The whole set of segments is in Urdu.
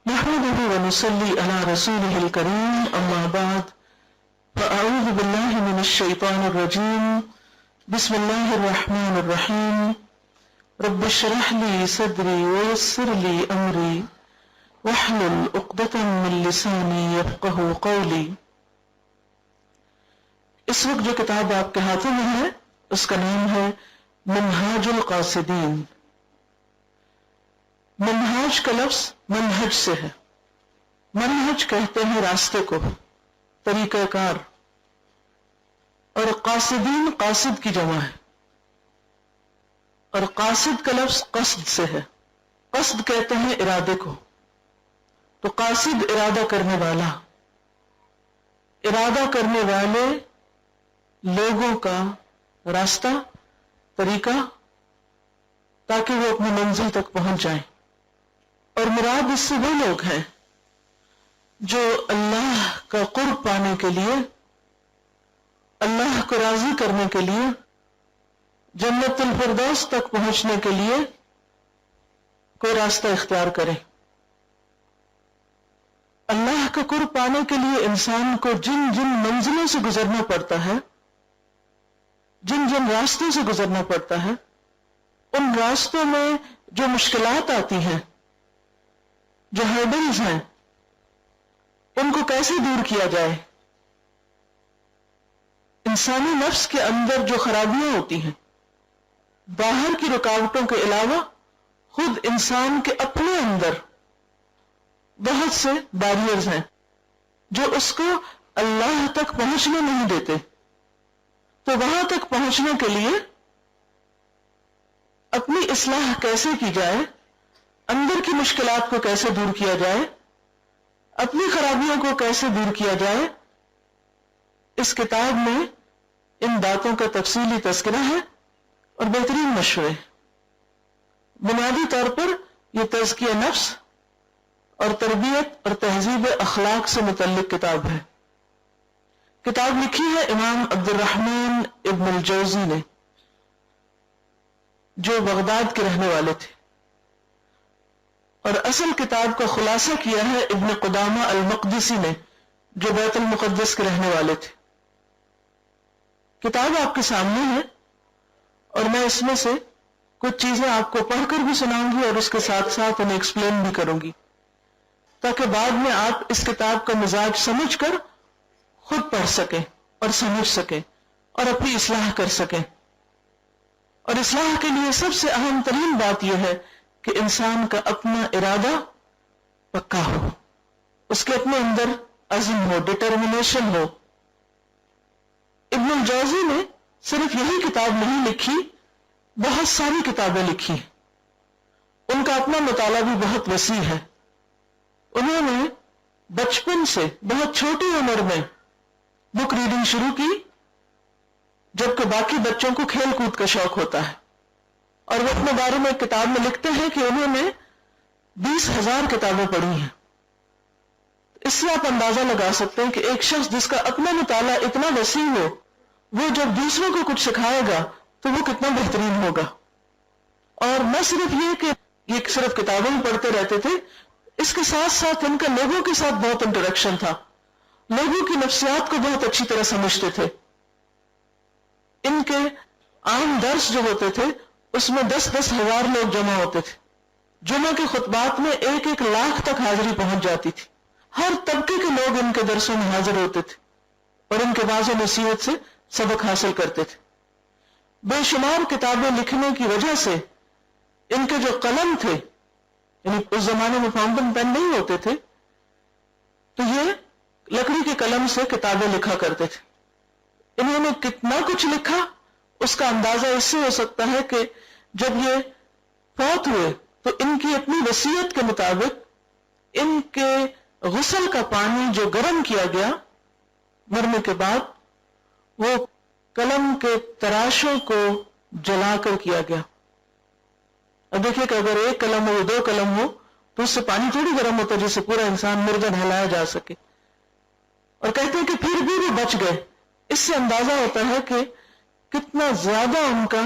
نحمده ونصلي على رسوله الكريم أما بعد فأعوذ بالله من الشيطان الرجيم بسم الله الرحمن الرحيم رب اشرح لي صدري ويسر لي أمري واحلل عقدة من لساني يفقهوا قولي. اس وقت جو کتاب آپ کے ہاتھوں میں ہے اس کا نام ہے منہاج القاصدین. منہاج کا لفظ منہج سے ہے. منہج کہتے ہیں راستے کو، طریقہ کار، اور قاصدین قاصد کی جمع ہے، اور قاصد کا لفظ قصد سے ہے. قصد کہتے ہیں ارادے کو، تو قاصد ارادہ کرنے والا، ارادہ کرنے والے لوگوں کا راستہ، طریقہ، تاکہ وہ اپنی منزل تک پہنچ جائیں. اور مراد اس سے وہ لوگ ہیں جو اللہ کا قرب پانے کے لیے، اللہ کو راضی کرنے کے لیے، جنت الفردوس تک پہنچنے کے لیے کوئی راستہ اختیار کرے. اللہ کا قرب پانے کے لیے انسان کو جن جن منزلوں سے گزرنا پڑتا ہے، جن جن راستوں سے گزرنا پڑتا ہے، ان راستوں میں جو مشکلات آتی ہیں، جو ہرڈلز ہیں، ان کو کیسے دور کیا جائے. انسانی نفس کے اندر جو خرابیاں ہوتی ہیں، باہر کی رکاوٹوں کے علاوہ خود انسان کے اپنے اندر بہت سے بیریئرز ہیں جو اس کو اللہ تک پہنچنے نہیں دیتے. تو وہاں تک پہنچنے کے لیے اپنی اصلاح کیسے کی جائے، اندر کی مشکلات کو کیسے دور کیا جائے، اپنی خرابیوں کو کیسے دور کیا جائے، اس کتاب میں ان باتوں کا تفصیلی تذکرہ ہے اور بہترین مشورے. بنیادی طور پر یہ تزکیہ نفس اور تربیت اور تہذیب اخلاق سے متعلق کتاب ہے. کتاب لکھی ہے امام عبد الرحمن ابن الجوزی نے، جو بغداد کے رہنے والے تھے، اور اصل کتاب کا خلاصہ کیا ہے ابن قدامہ المقدسی نے، جو بیت المقدس کے رہنے والے تھے. کتاب آپ کے سامنے ہے اور میں اس میں سے کچھ چیزیں آپ کو پڑھ کر بھی سناؤں گی اور اس کے ساتھ ساتھ انہیں ایکسپلین بھی کروں گی، تاکہ بعد میں آپ اس کتاب کا مزاج سمجھ کر خود پڑھ سکیں اور سمجھ سکیں اور اپنی اصلاح کر سکیں. اور اصلاح کے لیے سب سے اہم ترین بات یہ ہے کہ انسان کا اپنا ارادہ پکا ہو، اس کے اپنے اندر عزم ہو، ڈٹرمنیشن ہو. ابن الجوزی نے صرف یہی کتاب نہیں لکھی، بہت ساری کتابیں لکھی. ان کا اپنا مطالعہ بھی بہت وسیع ہے. انہوں نے بچپن سے بہت چھوٹی عمر میں بک ریڈنگ شروع کی، جبکہ باقی بچوں کو کھیل کود کا شوق ہوتا ہے. اور وہ اپنے بارے میں ایک کتاب میں لکھتے ہیں کہ انہوں نے 20,000 کتابیں پڑھی ہیں. اس سے آپ اندازہ لگا سکتے ہیں کہ ایک شخص جس کا اپنا مطالعہ اتنا وسیع ہو، وہ جب دوسروں کو کچھ سکھائے گا تو وہ کتنا بہترین ہوگا. اور نہ صرف یہ کہ یہ صرف کتابیں ہی پڑھتے رہتے تھے، اس کے ساتھ ساتھ ان کا لوگوں کے ساتھ بہت انٹریکشن تھا، لوگوں کی نفسیات کو بہت اچھی طرح سمجھتے تھے. ان کے عام درس جو ہوتے تھے اس میں 10,000 لوگ جمع ہوتے تھے. جمعہ کے خطبات میں 1 لاکھ تک حاضری پہنچ جاتی تھی. ہر طبقے کے لوگ ان کے درسوں میں حاضر ہوتے تھے اور ان کے واضح نصیحت سے سبق حاصل کرتے تھے. بے شمار کتابیں لکھنے کی وجہ سے ان کے جو قلم تھے، یعنی اس زمانے میں فاؤنٹن پین نہیں ہوتے تھے، تو یہ لکڑی کے قلم سے کتابیں لکھا کرتے تھے. انہوں نے کتنا کچھ لکھا اس کا اندازہ اس سے ہو سکتا ہے کہ جب یہ فوت ہوئے تو ان کی اپنی وصیت کے مطابق ان کے غسل کا پانی جو گرم کیا گیا مرنے کے بعد، وہ قلم کے تراشوں کو جلا کر کیا گیا. اب دیکھیے کہ اگر 1 قلم ہو یا 2 قلم ہو تو اس سے پانی تھوڑی گرم ہوتا ہے جس سے پورا انسان مردہ نہلایا جا سکے. اور کہتے ہیں کہ پھر بھی وہ بچ گئے. اس سے اندازہ ہوتا ہے کہ کتنا زیادہ ان کا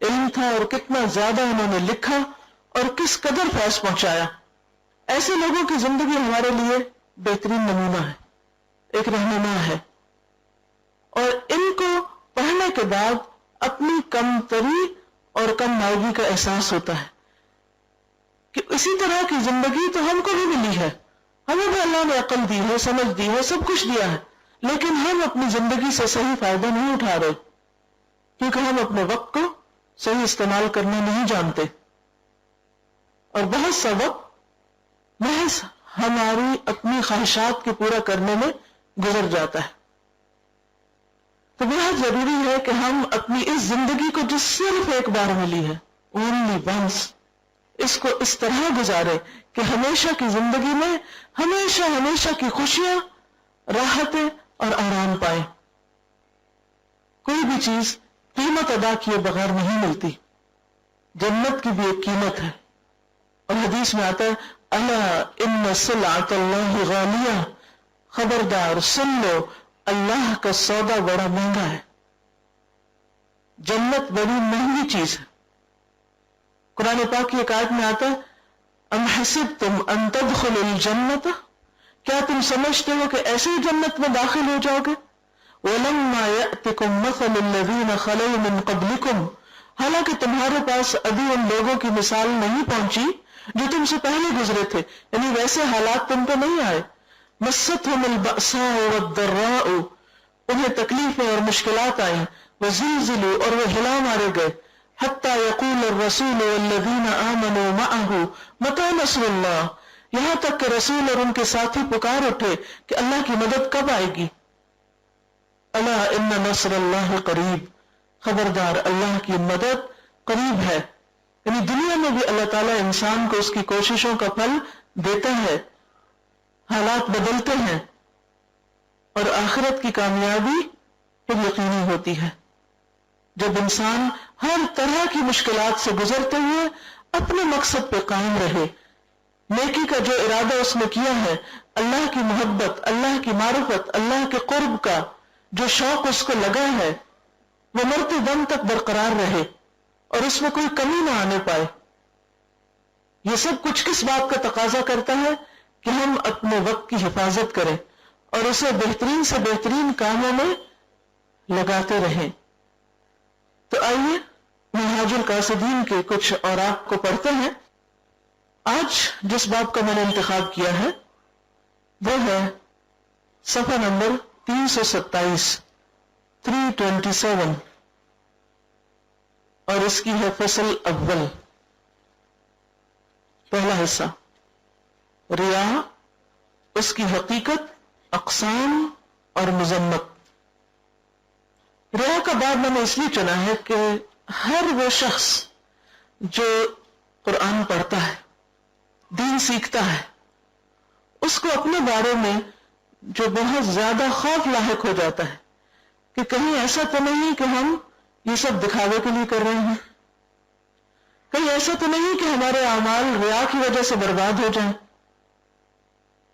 علم تھا اور کتنا زیادہ انہوں نے لکھا اور کس قدر فیض پہنچایا. ایسے لوگوں کی زندگی ہمارے لیے بہترین نمونہ ہے، ایک رہنما ہے، اور ان کو پڑھنے کے بعد اپنی کم تری اور کم مائگی کا احساس ہوتا ہے کہ اسی طرح کی زندگی تو ہم کو بھی ملی ہے، ہمیں بھی اللہ نے عقل دی ہے، سمجھ دی ہے، سب کچھ دیا ہے، لیکن ہم اپنی زندگی سے صحیح فائدہ نہیں اٹھا رہے کیونکہ ہم اپنے وقت کو صحیح استعمال کرنا نہیں جانتے، اور بہت سا وقت محض ہماری اپنی خواہشات کے پورا کرنے میں گزر جاتا ہے۔ تو بہت ضروری ہے کہ ہم اپنی اس زندگی کو جو صرف ایک بار ملی ہے، اونلی ونس، اس کو اس طرح گزارے کہ ہمیشہ کی زندگی میں ہمیشہ کی خوشیاں، راحتیں اور آرام پائیں۔ کوئی بھی چیز قیمت ادا کیے بغیر نہیں ملتی، جنت کی بھی ایک قیمت ہے، اور حدیث میں آتا ہے الا ان سلعۃ اللہ غالیہ، خبردار سن لو اللہ کا سودا بڑا مہنگا ہے، جنت بڑی مہنگی چیز ہے۔ قرآن پاک کی ایک آیت میں آتا ہے ام حسبتم ان تدخلوا الجنت، کیا تم سمجھتے ہو کہ ایسے ہی جنت میں داخل ہو جاؤ گے؟ وَلَمَّا يَأْتِكُمْ مَثَلُ الَّذِينَ خَلَوْا مِن قَبْلِكُمْ، حالانکہ تمہارے پاس ابھی ان لوگوں کی مثال نہیں پہنچی جو تم سے پہلے گزرے تھے، یعنی ویسے حالات تم پہ نہیں آئے۔ مَسَّتْهُمُ الْبَأْسَاءُ وَالضَّرَّاءُ، انہیں تکلیفیں اور مشکلات آئیں، وَزُلْزِلُوا، اور وہ ہلا مارے گئے، حَتَّى يَقُولَ الرَّسُولُ وَالَّذِينَ آمَنُوا مَعَهُ مَتَىٰ نَصْرُ اللَّهِ، یہاں تک کہ رسول اور ان کے ساتھی پکار اٹھے کہ اللہ کی مدد کب آئے گی؟ الا ان نصر اللہ قریب، خبردار اللہ کی مدد قریب ہے۔ یعنی دنیا میں بھی اللہ تعالیٰ انسان کو اس کی کوششوں کا پھل دیتا ہے، حالات بدلتے ہیں، اور آخرت کی کامیابی پھر یقینی ہوتی ہے جب انسان ہر طرح کی مشکلات سے گزرتے ہوئے اپنے مقصد پہ قائم رہے، نیکی کا جو ارادہ اس نے کیا ہے، اللہ کی محبت، اللہ کی معرفت، اللہ کے قرب کا جو شوق اس کو لگا ہے، وہ مرتے دم تک برقرار رہے اور اس میں کوئی کمی نہ آنے پائے۔ یہ سب کچھ کس بات کا تقاضا کرتا ہے کہ ہم اپنے وقت کی حفاظت کریں اور اسے بہترین سے بہترین کاموں میں لگاتے رہیں۔ تو آئیے منہاج القاصدین کے کچھ اوراق کو پڑھتے ہیں۔ آج جس باب کا میں نے انتخاب کیا ہے وہ ہے صفحہ نمبر 327، 327، اور اس کی ہے فصل اول، پہلا حصہ، ریا، اس کی حقیقت، اقسام اور مذمت۔ ریا کا باب میں نے اس لیے چنا ہے کہ ہر وہ شخص جو قرآن پڑھتا ہے، دین سیکھتا ہے، اس کو اپنے بارے میں جو بہت زیادہ خوف لاحق ہو جاتا ہے کہ کہیں ایسا تو نہیں کہ ہم یہ سب دکھاوے کے لیے کر رہے ہیں، کہیں ایسا تو نہیں کہ ہمارے اعمال ریا کی وجہ سے برباد ہو جائیں۔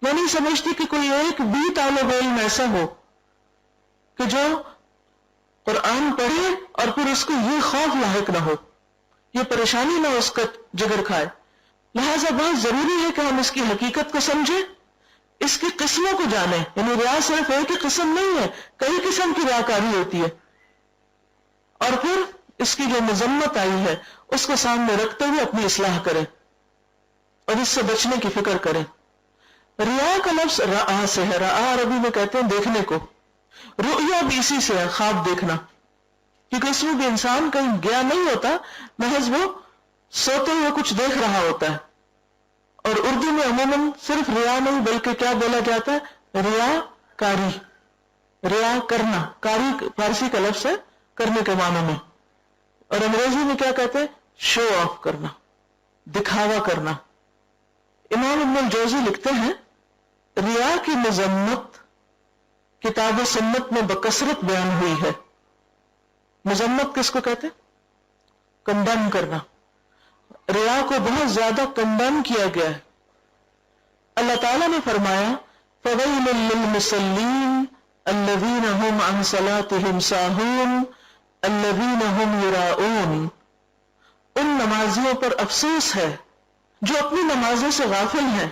میں نہیں سمجھتی کہ کوئی ایک بھی طالب علم ایسا ہو کہ جو قرآن پڑھے اور پھر اس کو یہ خوف لاحق نہ ہو، یہ پریشانی نہ اس کا جگر کھائے۔ لہذا بہت ضروری ہے کہ ہم اس کی حقیقت کو سمجھیں، اس کی قسموں کو جانیں، یعنی ریا صرف ایک ہی قسم نہیں ہے، کئی قسم کی ریاکاری ہوتی ہے، اور پھر اس کی جو مذمت آئی ہے اس کو سامنے رکھتے ہوئے اپنی اصلاح کریں اور اس سے بچنے کی فکر کریں۔ ریا کا لفظ رآ سے ہے، رآ عربی میں کہتے ہیں دیکھنے کو، رؤیا بھی اسی سے ہے، خواب دیکھنا، کیونکہ اس میں بھی انسان کہیں گیا نہیں ہوتا، محض وہ سوتے ہوئے کچھ دیکھ رہا ہوتا ہے۔ اور اردو میں عموماً صرف ریا نہیں بلکہ کیا بولا جاتا ہے، ریا کاری، ریا کرنا، کاری فارسی کا لفظ ہے کرنے کے معنی میں، اور انگریزی میں کیا کہتے ہیں، شو آف کرنا، دکھاوا کرنا۔ امام ابن الجوزی لکھتے ہیں ریا کی مذمت کتاب و سنت میں بکثرت بیان ہوئی ہے۔ مذمت کس کو کہتے ہیں؟ کنڈم کرنا۔ ریا کو بہت زیادہ کنڈم کیا گیا ہے۔ اللہ تعالیٰ نے فرمایا فَوَيْلٌ لِّلْمُصَلِّينَ الَّذِينَ هُمْ عَنْ صَلَاتِهِمْ سَاهُونَ الَّذِينَ هُمْ يُرَاءُونَ، ان نمازیوں پر افسوس ہے جو اپنی نمازوں سے غافل ہیں،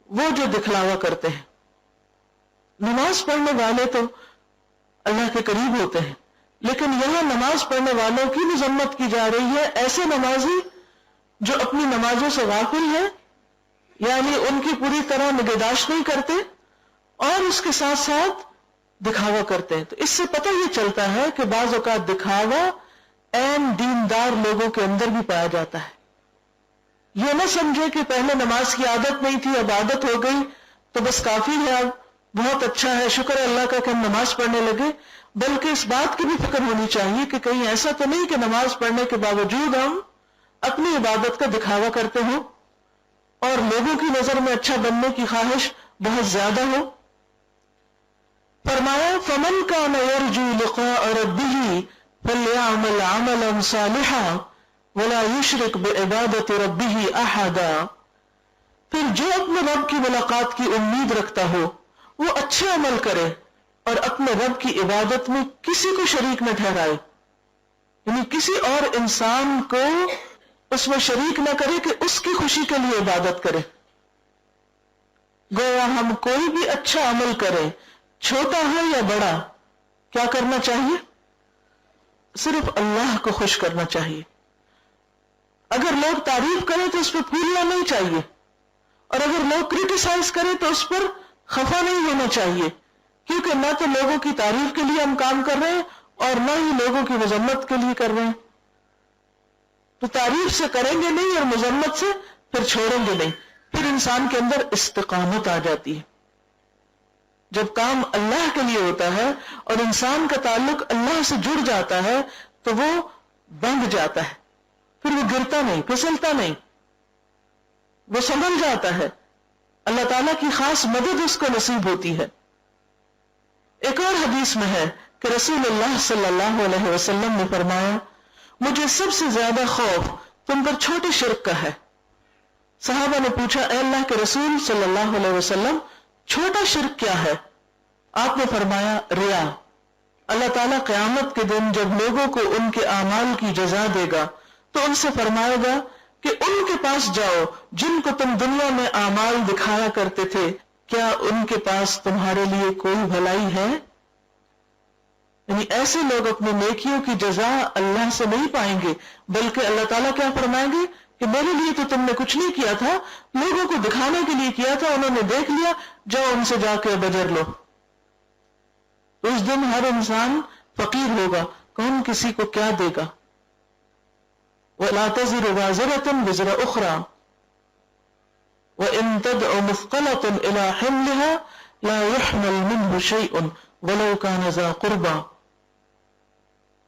وہ جو دکھلاوا کرتے ہیں. نماز پڑھنے والے تو اللہ کے قریب ہوتے ہیں، لیکن یہاں نماز پڑھنے والوں کی مذمت کی جا رہی ہے، ایسے نمازی جو اپنی نمازوں سے غافل ہیں، یعنی ان کی پوری طرح نگہداشت نہیں کرتے اور اس کے ساتھ ساتھ دکھاوا کرتے ہیں. تو اس سے پتہ یہ چلتا ہے کہ بعض اوقات دکھاوا عین دیندار لوگوں کے اندر بھی پایا جاتا ہے. یہ نہ سمجھے کہ پہلے نماز کی عادت نہیں تھی، اب عادت ہو گئی تو بس کافی ہے، اب بہت اچھا ہے، شکر ہے اللہ کا کہ ہم نماز پڑھنے لگے. بلکہ اس بات کی بھی فکر ہونی چاہیے کہ کہیں ایسا تو نہیں کہ نماز پڑھنے کے باوجود ہم اپنی عبادت کا دکھاوا کرتے ہوں اور لوگوں کی نظر میں اچھا بننے کی خواہش بہت زیادہ ہو. فرمایا فمن کان یرجو لقاء ربہ فلیعمل عملا صالحا ولا یشرک بعبادۃ ربہ احدا. پھر جو اپنے رب کی ملاقات کی امید رکھتا ہو وہ اچھے عمل کرے اور اپنے رب کی عبادت میں کسی کو شریک نہ ٹھہرائے، یعنی کسی اور انسان کو اس میں شریک نہ کرے کہ اس کی خوشی کے لیے عبادت کرے. گویا ہم کوئی بھی اچھا عمل کریں، چھوٹا ہو یا بڑا، کیا کرنا چاہیے؟ صرف اللہ کو خوش کرنا چاہیے. اگر لوگ تعریف کریں تو اس پہ پھولنا نہیں چاہیے، اور اگر لوگ کرٹیسائز کریں تو اس پر خفا نہیں ہونا چاہیے، کیونکہ نہ تو لوگوں کی تعریف کے لیے ہم کام کر رہے ہیں اور نہ ہی لوگوں کی مذمت کے لیے کر رہے ہیں. تو تعریف سے کریں گے نہیں اور مذمت سے پھر چھوڑیں گے نہیں، پھر انسان کے اندر استقامت آ جاتی ہے. جب کام اللہ کے لیے ہوتا ہے اور انسان کا تعلق اللہ سے جڑ جاتا ہے تو وہ بندھ جاتا ہے، پھر وہ گرتا نہیں، پھسلتا نہیں، وہ سنبھل جاتا ہے. اللہ تعالیٰ کی خاص مدد اس کو نصیب ہوتی ہے. ایک اور حدیث میں ہے کہ رسول اللہ صلی اللہ علیہ وسلم نے فرمایا مجھے سب سے زیادہ خوف تم پر چھوٹے شرک کا ہے. صحابہ نے پوچھا اے اللہ کے رسول صلی اللہ علیہ وسلم چھوٹا شرک کیا ہے؟ آپ نے فرمایا ریا. اللہ تعالیٰ قیامت کے دن جب لوگوں کو ان کے اعمال کی جزا دے گا تو ان سے فرمائے گا کہ ان کے پاس جاؤ جن کو تم دنیا میں اعمال دکھایا کرتے تھے، کیا ان کے پاس تمہارے لیے کوئی بھلائی ہے؟ یعنی ایسے لوگ اپنی نیکیوں کی جزا اللہ سے نہیں پائیں گے، بلکہ اللہ تعالیٰ کیا فرمائیں گے کہ میرے لیے تو تم نے کچھ نہیں کیا تھا، لوگوں کو دکھانے کے لیے کیا تھا، انہوں نے دیکھ لیا، جاؤ ان سے جا کے اب اجر لو. اس دن ہر انسان فقیر ہوگا، کون کسی کو کیا دے گا. وَلَا تَزِرُ وَازِرَةٌ وِزْرَ أُخْرَى وَإِن تَدْعُ مُثْقَلَةٌ إِلَى حِمْلِهَا لَا يُحْمَلْ مِنْهُ شَيْءٌ وَلَوْ كَانَ ذَا قُرْبَى.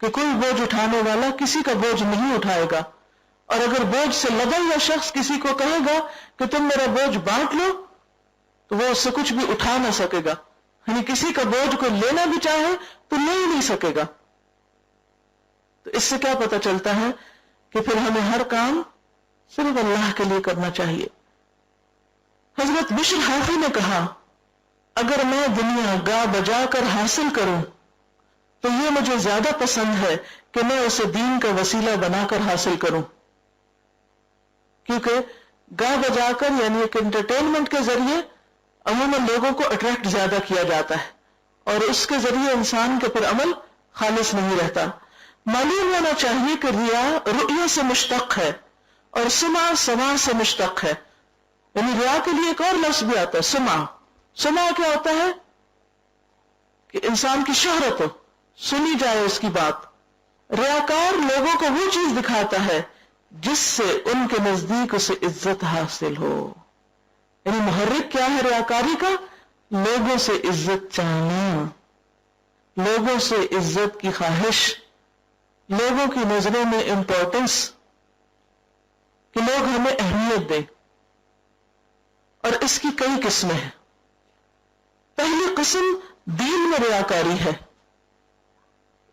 کہ کوئی بوجھ اٹھانے والا کسی کا بوجھ نہیں اٹھائے گا، اور اگر بوجھ سے لدا ہوا شخص کسی کو کہے گا کہ تم میرا بوجھ بانٹ لو تو وہ اس سے کچھ بھی اٹھا نہ سکے گا. یعنی کسی کا بوجھ کو لینا بھی چاہے تو لے ہی نہیں سکے گا. تو اس سے کیا پتہ چلتا ہے کہ پھر ہمیں ہر کام صرف اللہ کے لیے کرنا چاہیے. حضرت بشر حافی نے کہا اگر میں دنیا گا بجا کر حاصل کروں تو یہ مجھے زیادہ پسند ہے کہ میں اسے دین کا وسیلہ بنا کر حاصل کروں. کیونکہ گا بجا کر یعنی ایک انٹرٹینمنٹ کے ذریعے عموماً لوگوں کو اٹریکٹ زیادہ کیا جاتا ہے اور اس کے ذریعے انسان کے پھر عمل خالص نہیں رہتا. معلوم ہونا چاہیے کہ ریا رؤیہ سے مشتق ہے اور سمع سماع سے مشتق ہے. یعنی ریا کے لیے ایک اور لفظ بھی آتا ہے سمع. سمع کیا ہوتا ہے کہ انسان کی شہرت ہو، سنی جائے اس کی بات. ریاکار لوگوں کو وہ چیز دکھاتا ہے جس سے ان کے نزدیک اسے عزت حاصل ہو. یعنی محرک کیا ہے ریاکاری کا؟ لوگوں سے عزت چاہنا، لوگوں سے عزت کی خواہش، لوگوں کی نظروں میں امپورٹنس، کہ لوگ ہمیں اہمیت دیں. اور اس کی کئی قسمیں ہیں. پہلی قسم دین میں ریاکاری ہے.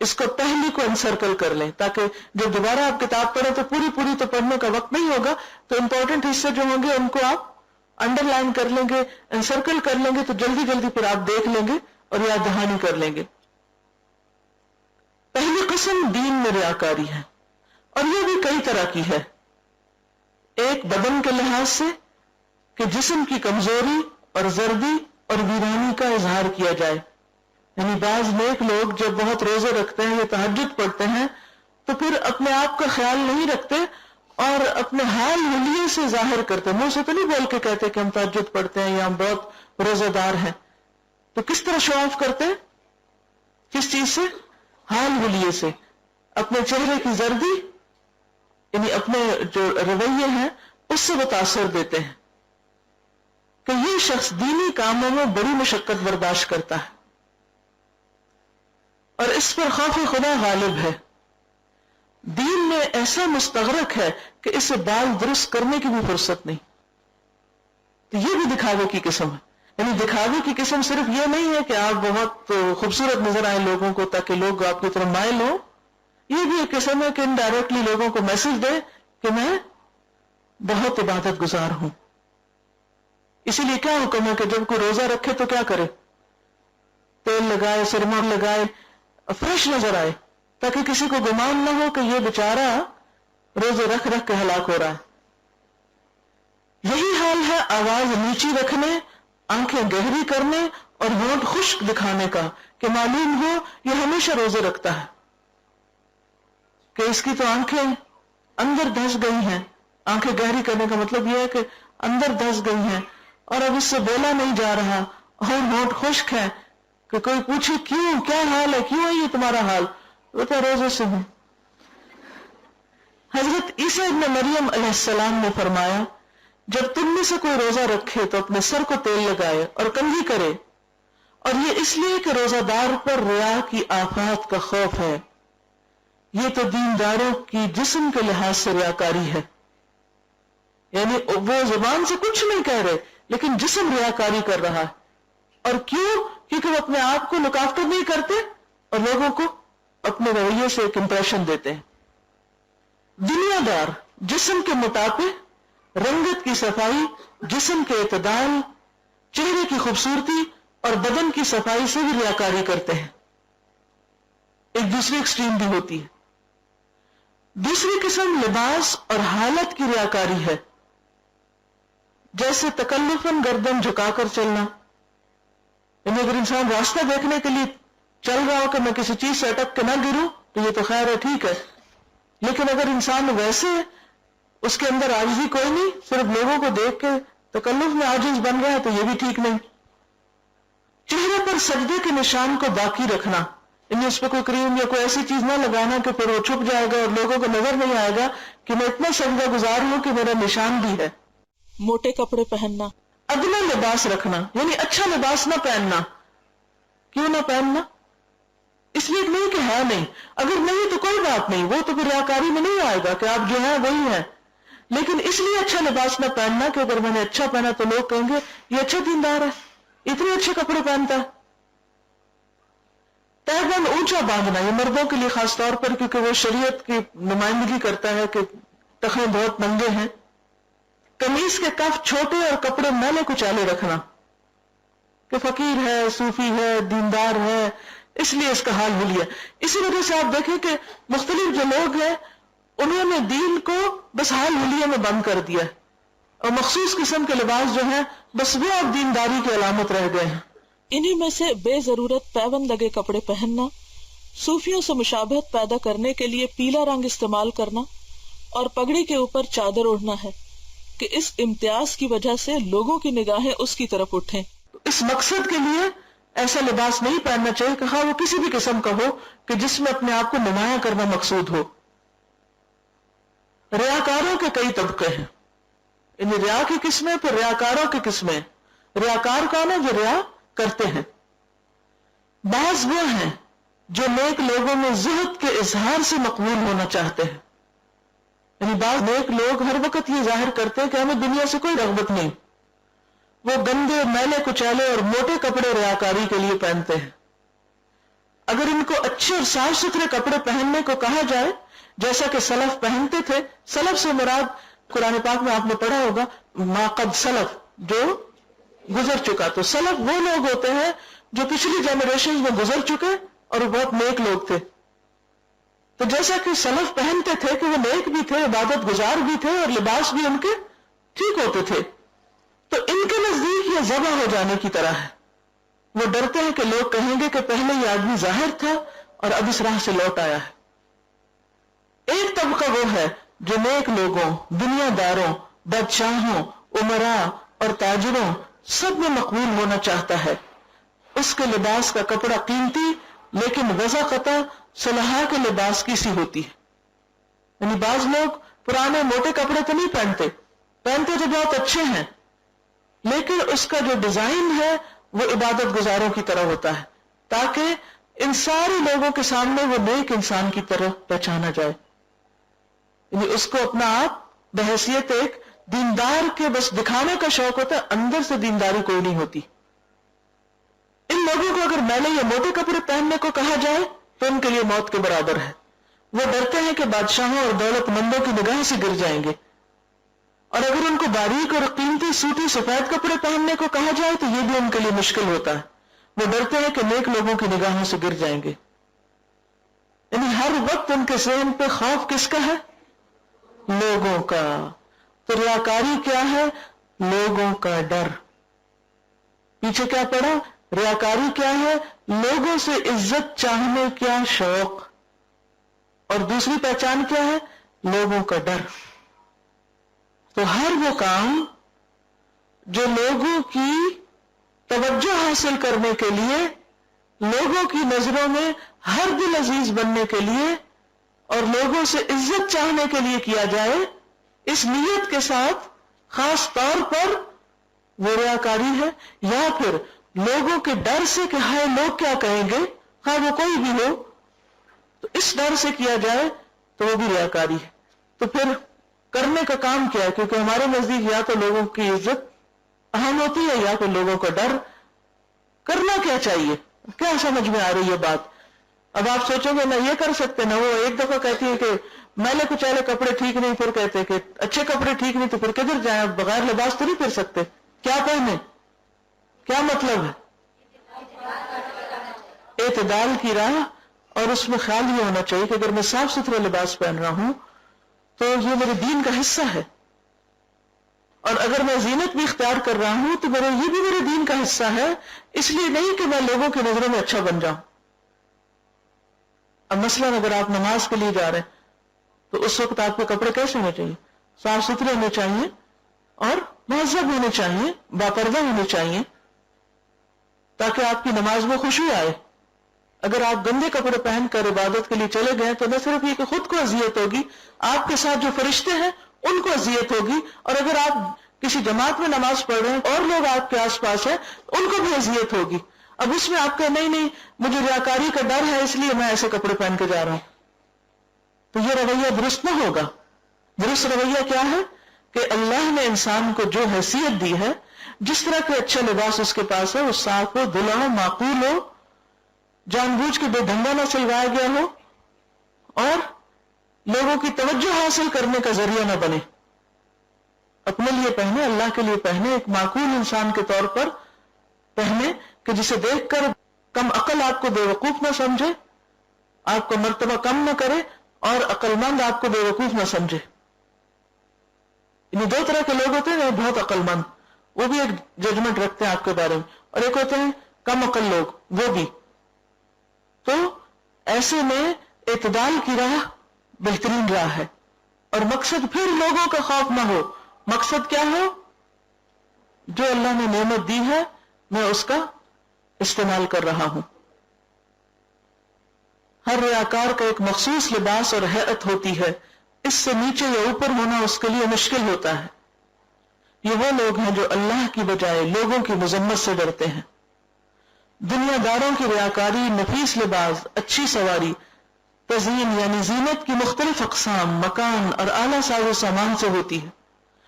اس کو پہلی کو انسرکل کر لیں تاکہ جب دوبارہ آپ کتاب پڑھیں تو پوری تو پڑھنے کا وقت نہیں ہوگا، تو امپورٹنٹ حصے جو ہوں گے ان کو آپ انڈر لائن کر لیں گے، انسرکل کر لیں گے، تو جلدی پھر آپ دیکھ لیں گے اور یاد دہانی کر لیں گے. پہلی قسم دین میں ریاکاری ہے اور یہ بھی کئی طرح کی ہے. ایک بدن کے لحاظ سے، کہ جسم کی کمزوری اور زردی اور ویرانی کا اظہار کیا جائے. یعنی بعض نیک لوگ جب بہت روزے رکھتے ہیں یا تہجد پڑھتے ہیں تو پھر اپنے آپ کا خیال نہیں رکھتے اور اپنے حال حلیے سے ظاہر کرتے. منہ سے تو نہیں بول کے کہتے کہ ہم تہجد پڑھتے ہیں یا ہم بہت روزے دار ہیں. تو کس طرح شو آف کرتے؟ کس چیز سے؟ حال حلیے سے. اپنے چہرے کی زردی یعنی اپنے جو رویے ہیں اس سے متاثر دیتے ہیں کہ یہ شخص دینی کاموں میں بڑی مشقت برداشت کرتا ہے اور اس پر خوف خدا غالب ہے. دین میں ایسا مستغرق ہے کہ اسے بال درست کرنے کی بھی فرصت نہیں. تو یہ بھی دکھاوے کی قسم ہے. یعنی دکھاوے کی قسم صرف یہ نہیں ہے کہ آپ بہت خوبصورت نظر آئے لوگوں کو تاکہ لوگ آپ کی طرف مائل ہوں. یہ بھی ایک قسم ہے کہ انڈائریکٹلی لوگوں کو میسج دے کہ میں بہت عبادت گزار ہوں. اسی لیے کیا حکم ہے کہ جب کوئی روزہ رکھے تو کیا کرے؟ تیل لگائے، سرما لگائے، فریش نظر آئے تاکہ کسی کو گمان نہ ہو کہ یہ بیچارہ روزے رکھ رکھ کے ہلاک ہو رہا ہے. یہی حال ہے آواز نیچی رکھنے، آنکھیں گہری کرنے اور ہونٹ خشک دکھانے کا کہ معلوم ہو یہ ہمیشہ روزے رکھتا ہے، کہ اس کی تو آنکھیں اندر دھس گئی ہیں. آنکھیں گہری کرنے کا مطلب یہ ہے کہ اندر دھس گئی ہیں اور اب اس سے بولا نہیں جا رہا اور ہونٹ خشک ہے کہ کوئی پوچھے کیوں، کیا حال ہے، کیوں ہے یہ تمہارا حال؟ وہ تو روزے سے ہوں. حضرت عیسیٰ ابن مریم علیہ السلام نے فرمایا جب تم میں سے کوئی روزہ رکھے تو اپنے سر کو تیل لگائے اور کنگھی کرے، اور یہ اس لیے کہ روزہ دار پر ریا کی آفات کا خوف ہے. یہ تو دینداروں کی جسم کے لحاظ سے ریاکاری ہے. یعنی وہ زبان سے کچھ نہیں کہہ رہے لیکن جسم ریاکاری کر رہا ہے. اور کیوں؟ کیونکہ وہ اپنے آپ کو لک آفٹر نہیں کرتے اور لوگوں کو اپنے رویے سے ایک امپریشن دیتے ہیں. دنیا دار جسم کے موٹاپے، رنگت کی صفائی، جسم کے اعتدال، چہرے کی خوبصورتی اور بدن کی صفائی سے بھی ریاکاری کرتے ہیں. ایک دوسری ایکسٹریم بھی ہوتی ہے. دوسری قسم لباس اور حالت کی ریاکاری ہے، جیسے تکلفاً گردن جھکا کر چلنا. یعنی اگر انسان راستہ دیکھنے کے لیے چل رہا ہو کہ میں کسی چیز سے اٹک کے نہ گروں تو یہ تو خیر ہے، ٹھیک ہے. لیکن اگر انسان ویسے اس کے اندر عاجزی کوئی نہیں، صرف لوگوں کو دیکھ کے تکلف میں عاجز بن رہا ہے تو یہ بھی ٹھیک نہیں. چہرے پر سجدے کے نشان کو باقی رکھنا، یعنی اس پہ کوئی کریم یا کوئی ایسی چیز نہ لگانا کہ پھر وہ چھپ جائے گا اور لوگوں کو نظر نہیں آئے گا کہ میں اتنا سجدہ گزار ہوں کہ میرا نشان بھی ہے. موٹے کپڑے پہننا، ادنا لباس رکھنا، یعنی اچھا لباس نہ پہننا. کیوں نہ پہننا؟ اس لیے نہیں کہ ہے نہیں، اگر نہیں تو کوئی بات نہیں، وہ تو پھر ریاکاری میں نہیں آئے گا کہ آپ جو ہیں وہی ہیں. لیکن اس لیے اچھا لباس نہ پہننا کہ اگر میں نے اچھا پہنا تو لوگ کہیں گے یہ اچھا دیندار ہے، اتنے اچھے کپڑے پہنتا ہے. تہبند اونچا باندھنا، یہ مردوں کے لیے خاص طور پر کیونکہ وہ شریعت کی نمائندگی کرتا ہے کہ ٹخنے بہت ننگے ہیں. قمیص کے کف چھوٹے اور کپڑے میلے کچالے رکھنا کہ فقیر ہے، صوفی ہے، دیندار ہے، اس لیے اس کا حال حلیہ. اسی وجہ سے آپ دیکھیں کہ مختلف جو لوگ ہیں انہوں نے دین کو بس حال حلیہ میں بند کر دیا اور مخصوص قسم کے لباس جو ہیں بس وہ اب دینداری کی علامت رہ گئے ہیں. انہی میں سے بے ضرورت پیوند لگے کپڑے پہننا، صوفیوں سے مشابہت پیدا کرنے کے لیے پیلا رنگ استعمال کرنا اور پگڑی کے اوپر چادر اوڑھنا ہے کہ اس امتیاز کی وجہ سے لوگوں کی نگاہیں اس کی طرف اٹھیں. اس مقصد کے لیے ایسا لباس نہیں پہننا چاہیے کہ خواہ وہ کسی بھی قسم کا ہو کہ جس میں اپنے آپ کو نمایاں کرنا مقصود ہو. ریاکاروں کے کئی طبقے ہیں، یعنی ریا کی قسمیں پھر ریاکاروں کی قسمیں. ریاکار کون ہے؟ جو ریا کرتے ہیں. بعض وہ ہیں جو نیک لوگوں میں زہد کے اظہار سے مقبول ہونا چاہتے ہیں. یعنی بعض نیک لوگ ہر وقت یہ ظاہر کرتے ہیں کہ ہمیں دنیا سے کوئی رغبت نہیں. وہ گندے، میلے کچالے اور موٹے کپڑے ریاکاری کے لیے پہنتے ہیں. اگر ان کو اچھے اور صاف ستھرے کپڑے پہننے کو کہا جائے جیسا کہ سلف پہنتے تھے، سلف سے مراد قرآن پاک میں آپ نے پڑھا ہوگا ما قد سلف، جو گزر چکا. تو سلف وہ لوگ ہوتے ہیں جو پچھلی جنریشن میں گزر چکے اور وہ بہت نیک لوگ تھے. تو جیسا کہ سلف پہنتے تھے کہ وہ نیک بھی تھے، عبادت گزار بھی تھے اور لباس بھی ان کے ٹھیک ہوتے تھے، تو ان کے نزدیک یہ ذبح ہو جانے کی طرح ہے. وہ ڈرتے ہیں کہ لوگ کہیں گے کہ پہلے یہ آدمی ظاہر تھا اور اب اس راہ سے لوٹ آیا ہے. ایک طبقہ وہ ہے جو نیک لوگوں، دنیا داروں، بادشاہوں، امراء اور تاجروں سب میں مقبول ہونا چاہتا ہے. اس کے لباس کا کپڑا قیمتی لیکن وضاقتہ صلحاء کے لباس کی سی ہوتی ہے. یعنی بعض لوگ پرانے موٹے کپڑے تو نہیں پہنتے تو بہت اچھے ہیں، لیکن اس کا جو ڈیزائن ہے وہ عبادت گزاروں کی طرح ہوتا ہے، تاکہ ان سارے لوگوں کے سامنے وہ نیک انسان کی طرح پہچانا جائے. یعنی اس کو اپنا آپ بحیثیت ایک دیندار کے بس دکھانے کا شوق ہوتا ہے، اندر سے دینداری کوئی نہیں ہوتی. ان لوگوں کو اگر میلے یا موٹے کپڑے پہننے کو کہا جائے تو ان کے لیے موت کے برابر ہے. وہ ڈرتے ہیں کہ بادشاہوں اور دولت مندوں کی نگاہ سے گر جائیں گے، اور اگر ان کو باریک اور قیمتی سوتی سفید کپڑے پہننے کو کہا جائے تو یہ بھی ان کے لیے مشکل ہوتا ہے. وہ ڈرتے ہیں کہ نیک لوگوں کی نگاہوں سے گر جائیں گے. یعنی ہر وقت ان کے ذہن پہ خوف کس کا ہے؟ لوگوں کا. تو ریاکاری کیا ہے؟ لوگوں کا ڈر. پیچھے کیا پڑا؟ ریاکاری کیا ہے؟ لوگوں سے عزت چاہنے کا شوق. اور دوسری پہچان کیا ہے؟ لوگوں کا ڈر. تو ہر وہ کام جو لوگوں کی توجہ حاصل کرنے کے لیے، لوگوں کی نظروں میں ہر دل عزیز بننے کے لیے اور لوگوں سے عزت چاہنے کے لیے کیا جائے، اس نیت کے ساتھ خاص طور پر وہ ریاکاری ہے. یا پھر لوگوں کے ڈر سے کہ ہائے لوگ کیا کہیں گے، خواہ وہ کوئی بھی ہو، تو اس ڈر سے کیا جائے تو وہ بھی ریاکاری ہے. تو پھر کرنے کا کام کیا ہے؟ کیونکہ ہمارے نزدیک یا تو لوگوں کی عزت اہم ہوتی ہے یا تو لوگوں کا ڈر. کرنا کیا چاہیے؟ کیا سمجھ میں آ رہی ہے بات؟ اب آپ سوچو گے نہ یہ کر سکتے نہ وہ. ایک دفعہ کہتی ہے کہ میلے کچیلے کپڑے ٹھیک نہیں، پھر کہتے کہ اچھے کپڑے ٹھیک نہیں، تو پھر کدھر جائیں؟ بغیر لباس تو نہیں پھر سکتے. کیا پہنے؟ کیا مطلب ہے؟ اعتدال کی راہ. اور اس میں خیال یہ ہونا چاہیے کہ اگر میں صاف ستھرا لباس پہن رہا ہوں تو یہ میرے دین کا حصہ ہے، اور اگر میں زینت بھی اختیار کر رہا ہوں تو یہ بھی میرے دین کا حصہ ہے. اس لیے نہیں کہ میں لوگوں کی نظروں میں اچھا بن جاؤں. اب مثلاً اگر آپ نماز کے لیے جا رہے ہیں تو اس وقت آپ کے کپڑے کیسے ہونے چاہیے؟ صاف ستھرے ہونے چاہیے اور مہذب ہونے چاہیے، باپردہ ہونے چاہیے، تاکہ آپ کی نماز میں خوشی آئے. اگر آپ گندے کپڑے پہن کر عبادت کے لیے چلے گئے تو نہ صرف یہ کہ خود کو اذیت ہوگی، آپ کے ساتھ جو فرشتے ہیں ان کو اذیت ہوگی، اور اگر آپ کسی جماعت میں نماز پڑھ رہے ہیں اور لوگ آپ کے آس پاس ہیں ان کو بھی اذیت ہوگی. اب اس میں آپ کا نہیں مجھے ریاکاری کا ڈر ہے اس لیے میں ایسے کپڑے پہن کے جا رہا ہوں، تو یہ رویہ درست نہ ہوگا. درست رویہ کیا ہے کہ اللہ نے انسان کو جو حیثیت دی ہے، جس طرح کے اچھا لباس اس کے پاس ہے، وہ صاف ہو، دھلا ہو، معقول ہو، جان بوجھ کے بے ڈھنگا نہ سلوایا گیا ہو، اور لوگوں کی توجہ حاصل کرنے کا ذریعہ نہ بنے. اپنے لیے پہنے، اللہ کے لیے پہنے، ایک معقول انسان کے طور پر پہنے کہ جسے دیکھ کر کم عقل آپ کو بے وقوف نہ سمجھے، آپ کو مرتبہ کم نہ کرے، اور عقل مند آپ کو بے وقوف نہ سمجھے. دو طرح کے لوگ ہوتے ہیں، بہت عقل مند، وہ بھی ایک ججمنٹ رکھتے ہیں آپ کے بارے میں، اور ایک ہوتے ہیں کم عقل لوگ، وہ بھی. تو ایسے میں اعتدال کی راہ بہترین راہ ہے. اور مقصد پھر لوگوں کا خوف نہ ہو. مقصد کیا ہو؟ جو اللہ نے نعمت دی ہے میں اس کا استعمال کر رہا ہوں. ہر ریاکار کا ایک مخصوص لباس اور ہیئت ہوتی ہے، اس سے نیچے یا اوپر ہونا اس کے لیے مشکل ہوتا ہے. یہ وہ لوگ ہیں جو اللہ کی بجائے لوگوں کی مذمت سے ڈرتے ہیں. دنیا داروں کی ریاکاری نفیس لباس، اچھی سواری، تزئین یعنی زینت کی مختلف اقسام، مکان اور اعلیٰ ساز و سامان سے ہوتی ہے.